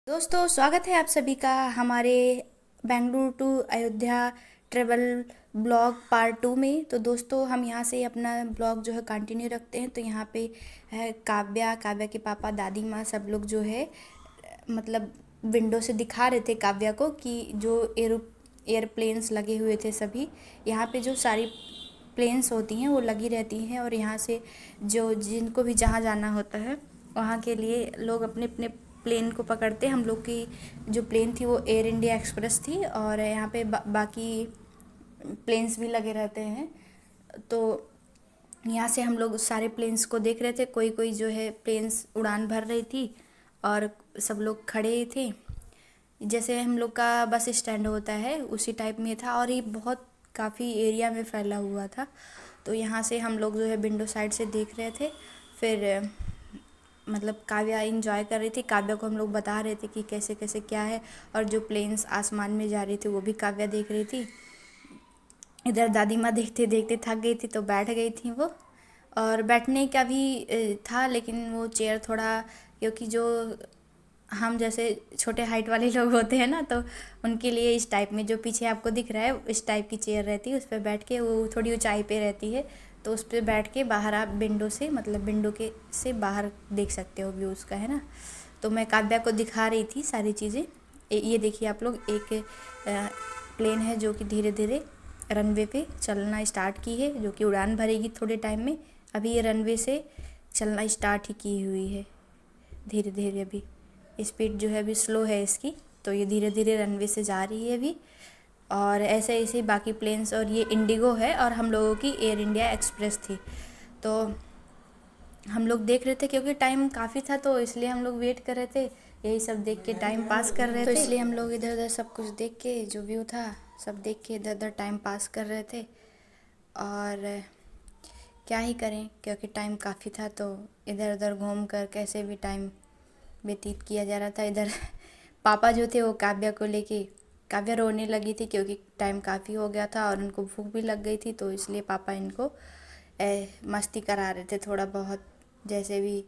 दोस्तों स्वागत है आप सभी का हमारे Bengaluru to Ayodhya travel blog part 2 में। तो दोस्तों हम यहाँ से अपना ब्लॉग जो है कंटिन्यू रखते हैं। तो यहाँ पे है काव्या काव्या के पापा दादी माँ सब लोग जो है मतलब विंडो से दिखा रहे थे काव्या को कि जो एयरप्लेन्स लगे हुए थे सभी यहाँ पे जो सारी प्लेन्स होती हैं वो लगी रहती हैं। और यहाँ से जो जिनको भी जहाँ जाना होता है वहाँ के लिए लोग अपने अपने प्लेन को पकड़ते। हम लोग की जो प्लेन थी वो एयर इंडिया एक्सप्रेस थी और यहाँ पे बाकी प्लेन्स भी लगे रहते हैं। तो यहाँ से हम लोग सारे प्लेन्स को देख रहे थे। कोई कोई जो है प्लेन्स उड़ान भर रही थी और सब लोग खड़े थे। जैसे हम लोग का बस स्टैंड होता है उसी टाइप में था और ये बहुत काफ़ी एरिया में फैला हुआ था। तो यहाँ से हम लोग जो है विंडो साइड से देख रहे थे। फिर मतलब काव्या इंजॉय कर रही थी। काव्या को हम लोग बता रहे थे कि कैसे कैसे क्या है और जो प्लेन्स आसमान में जा रही थी वो भी काव्या देख रही थी। इधर दादी माँ देखते देखते थक गई थी तो बैठ गई थी वो। और बैठने का भी था लेकिन वो चेयर थोड़ा क्योंकि जो हम जैसे छोटे हाइट वाले लोग होते हैं ना तो उनके लिए इस टाइप में जो पीछे आपको दिख रहा है इस टाइप की चेयर रहती है। उस पर बैठ के वो थोड़ी ऊंचाई पे रहती है तो उस पर बैठ के बाहर आप विंडो से मतलब विंडो के से बाहर देख सकते हो व्यूज़ का, है ना। तो मैं काव्या को दिखा रही थी सारी चीज़ें। ये देखिए आप लोग एक प्लेन है जो कि धीरे धीरे रनवे पे चलना स्टार्ट की है जो कि उड़ान भरेगी थोड़े टाइम में। अभी ये रनवे से चलना स्टार्ट ही की हुई है धीरे धीरे। अभी स्पीड जो है अभी स्लो है इसकी तो ये धीरे धीरे रनवे से जा रही है अभी। और ऐसे ऐसे बाकी प्लेन्स और ये इंडिगो है और हम लोगों की एयर इंडिया एक्सप्रेस थी। तो हम लोग देख रहे थे क्योंकि टाइम काफ़ी था तो इसलिए हम लोग वेट कर रहे थे। यही सब देख के टाइम पास कर रहे थे तो इसलिए हम लोग इधर उधर सब कुछ देख के जो व्यू था सब देख के इधर उधर टाइम पास कर रहे थे। और क्या ही करें क्योंकि टाइम काफ़ी था तो इधर उधर घूम कर कैसे भी टाइम व्यतीत किया जा रहा था। इधर पापा जो थे वो काव्या को लेके काव्या रोने लगी थी क्योंकि टाइम काफ़ी हो गया था और उनको भूख भी लग गई थी तो इसलिए पापा इनको मस्ती करा रहे थे थोड़ा बहुत। जैसे भी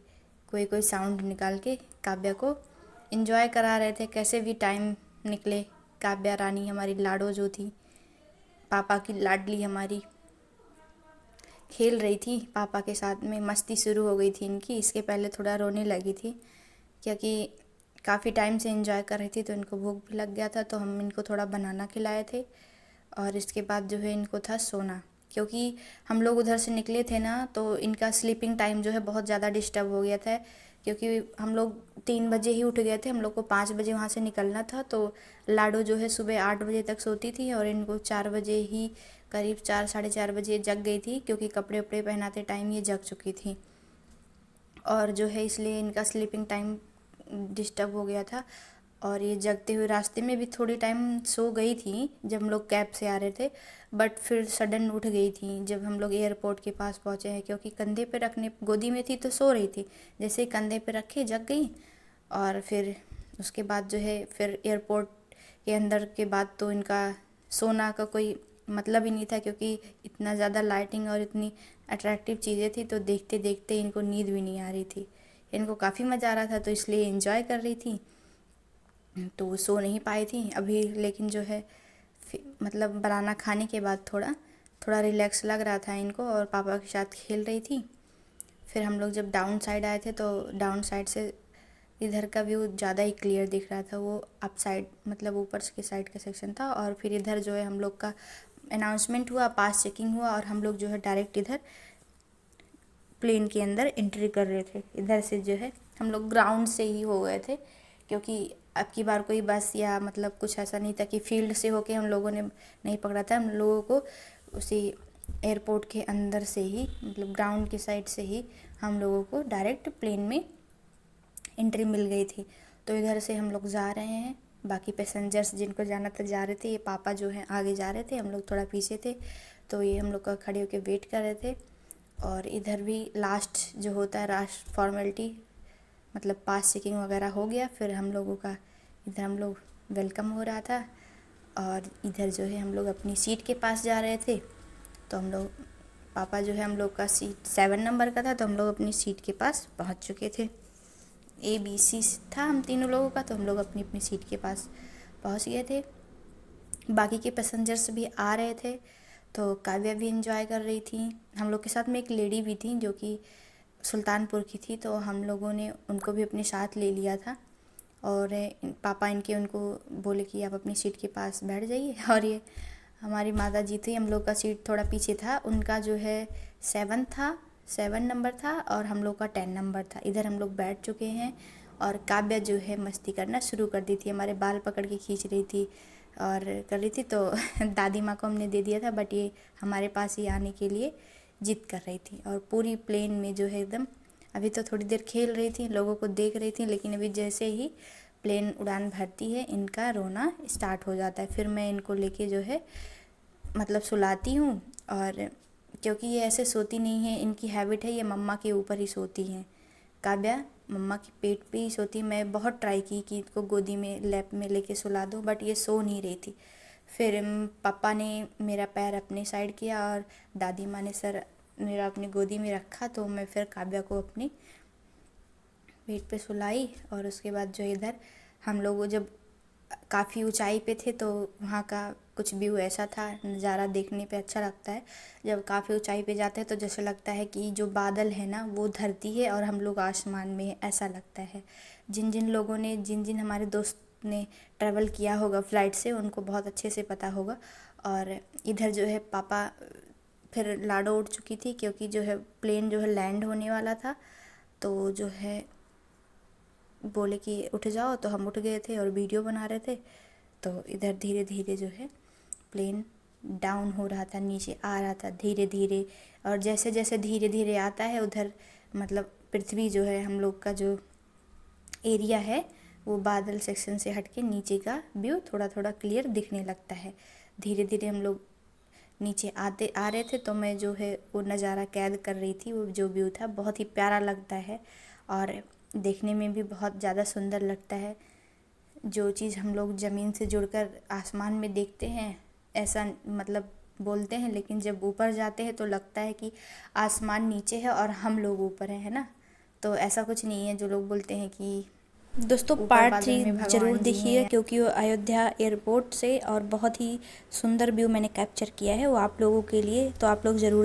कोई कोई साउंड निकाल के काव्या को इन्जॉय करा रहे थे कैसे भी टाइम निकले। काव्या रानी हमारी लाडो जो थी पापा की लाडली हमारी खेल रही थी पापा के साथ में। मस्ती शुरू हो गई थी इनकी। इसके पहले थोड़ा रोने लगी थी क्योंकि काफ़ी टाइम से एंजॉय कर रही थी तो इनको भूख भी लग गया था तो हम इनको थोड़ा बनाना खिलाए थे। और इसके बाद जो है इनको था सोना क्योंकि हम लोग उधर से निकले थे ना तो इनका स्लीपिंग टाइम जो है बहुत ज़्यादा डिस्टर्ब हो गया था क्योंकि हम लोग 3 बजे ही उठ गए थे। हम लोग को 5 बजे वहाँ से निकलना था तो लाडो जो है सुबह 8 बजे तक सोती थी और इनको 4 बजे ही करीब 4 साढ़े 4 बजे जग गई थी क्योंकि कपड़े उपड़े पहनाते टाइम ये जग चुकी थी। और जो है इसलिए इनका स्लीपिंग टाइम डिस्टर्ब हो गया था। और ये जगते हुए रास्ते में भी थोड़ी टाइम सो गई थी जब हम लोग कैब से आ रहे थे बट फिर सडन उठ गई थी जब हम लोग एयरपोर्ट के पास पहुँचे हैं क्योंकि कंधे पे रखने गोदी में थी तो सो रही थी। जैसे ही कंधे पे रखे जग गई। और फिर उसके बाद जो है फिर एयरपोर्ट के अंदर के बाद तो इनका सोना का कोई मतलब ही नहीं था क्योंकि इतना ज़्यादा लाइटिंग और इतनी अट्रैक्टिव चीज़ें थी तो देखते देखते इनको नींद भी नहीं आ रही थी। इनको काफ़ी मज़ा आ रहा था तो इसलिए एंजॉय कर रही थी तो वो सो नहीं पाई थी अभी। लेकिन जो है मतलब बनाना खाने के बाद थोड़ा थोड़ा रिलैक्स लग रहा था इनको और पापा के साथ खेल रही थी। फिर हम लोग जब डाउन साइड आए थे तो डाउन साइड से इधर का व्यू ज़्यादा ही क्लियर दिख रहा था। वो अप साइड मतलब ऊपर के साइड का सेक्शन था। और फिर इधर जो है हम लोग का अनाउंसमेंट हुआ पास चेकिंग हुआ और हम लोग जो है डायरेक्ट इधर प्लेन के अंदर एंट्री कर रहे थे। इधर से जो है हम लोग ग्राउंड से ही हो गए थे क्योंकि अब की बार कोई बस या मतलब कुछ ऐसा नहीं था कि फील्ड से होके हम लोगों ने नहीं पकड़ा था। हम लोगों को उसी एयरपोर्ट के अंदर से ही मतलब ग्राउंड की साइड से ही हम लोगों को डायरेक्ट प्लेन में एंट्री मिल गई थी। तो इधर से हम लोग जा रहे हैं। बाकी पैसेंजर्स जिनको जाना था जा रहे थे। ये पापा जो हैं आगे जा रहे थे हम लोग थोड़ा पीछे थे तो ये हम लोग का खड़े होकर वेट कर रहे थे। और इधर भी लास्ट जो होता है लास्ट फॉर्मेलिटी मतलब पास चेकिंग वगैरह हो गया। फिर हम लोगों का इधर हम लोग वेलकम हो रहा था और इधर जो है हम लोग अपनी सीट के पास जा रहे थे। तो हम लोग पापा जो है हम लोग का सीट 7 नंबर का था तो हम लोग अपनी सीट के पास पहुंच चुके थे। ABC था हम तीनों लोगों का, तो हम लोग अपनी अपनी सीट के पास पहुंच गए थे। बाकी के पैसेंजर्स भी आ रहे थे, तो काव्या भी इंजॉय कर रही थी। हम लोग के साथ में एक लेडी भी थी जो कि सुल्तानपुर की थी, तो हम लोगों ने उनको भी अपने साथ ले लिया था। और पापा इनके उनको बोले कि आप अपनी सीट के पास बैठ जाइए। और ये हमारी माता जी थी, हम लोग का सीट थोड़ा पीछे था, उनका जो है 7 नंबर था और हम लोग का 10 नंबर था। इधर हम लोग बैठ चुके हैं और काव्या जो है मस्ती करना शुरू कर दी थी, हमारे बाल पकड़ के खींच रही थी और कर रही थी। तो दादी माँ को हमने दे दिया था, बट ये हमारे पास ही आने के लिए जिद कर रही थी। और पूरी प्लेन में जो है एकदम, अभी तो थोड़ी देर खेल रही थी, लोगों को देख रही थी, लेकिन अभी जैसे ही प्लेन उड़ान भरती है इनका रोना स्टार्ट हो जाता है। फिर मैं इनको लेके जो है मतलब सुलाती हूँ, और क्योंकि ये ऐसे सोती नहीं है, इनकी हैबिट है, ये मम्मा के ऊपर ही सोती हैं। काव्या मम्मा के पेट पे ही सोती है। मैं बहुत ट्राई की कि इसको गोदी में लैप में लेके सुला दूँ, बट ये सो नहीं रही थी। फिर पापा ने मेरा पैर अपने साइड किया और दादी माँ ने सर मेरा अपनी गोदी में रखा, तो मैं फिर काव्या को अपनी पेट पे सुलाई। और उसके बाद जो इधर हम लोग जब काफ़ी ऊंचाई पे थे, तो वहाँ का कुछ व्यू ऐसा था, नज़ारा देखने पे अच्छा लगता है। जब काफ़ी ऊंचाई पे जाते हैं तो जैसे लगता है कि जो बादल है ना वो धरती है और हम लोग आसमान में है, ऐसा लगता है। जिन जिन लोगों ने जिन जिन हमारे दोस्त ने ट्रैवल किया होगा फ़्लाइट से, उनको बहुत अच्छे से पता होगा। और इधर जो है पापा फिर लाडो उठ चुकी थी, क्योंकि जो है प्लेन जो है लैंड होने वाला था, तो जो है बोले कि उठ जाओ, तो हम उठ गए थे और वीडियो बना रहे थे। तो इधर धीरे धीरे जो है प्लेन डाउन हो रहा था, नीचे आ रहा था धीरे धीरे। और जैसे जैसे धीरे धीरे आता है उधर मतलब पृथ्वी जो है, हम लोग का जो एरिया है वो बादल सेक्शन से हट के नीचे का व्यू थोड़ा थोड़ा क्लियर दिखने लगता है। धीरे धीरे हम लोग नीचे आ रहे थे, तो मैं जो है वो नज़ारा कैद कर रही थी। वो जो व्यू था बहुत ही प्यारा लगता है और देखने में भी बहुत ज़्यादा सुंदर लगता है। जो चीज़ हम लोग ज़मीन से जुड़कर आसमान में देखते हैं, ऐसा मतलब बोलते हैं, लेकिन जब ऊपर जाते हैं तो लगता है कि आसमान नीचे है और हम लोग ऊपर हैं, है ना। तो ऐसा कुछ नहीं है जो लोग बोलते हैं कि दोस्तों ऊपर पार्ट बादल 3 में ज़रूर भगवान जी देखिए, हैं। क्योंकि वो अयोध्या एयरपोर्ट से और बहुत ही सुंदर व्यू मैंने कैप्चर किया है वो आप लोगों के लिए, तो आप लोग ज़रूर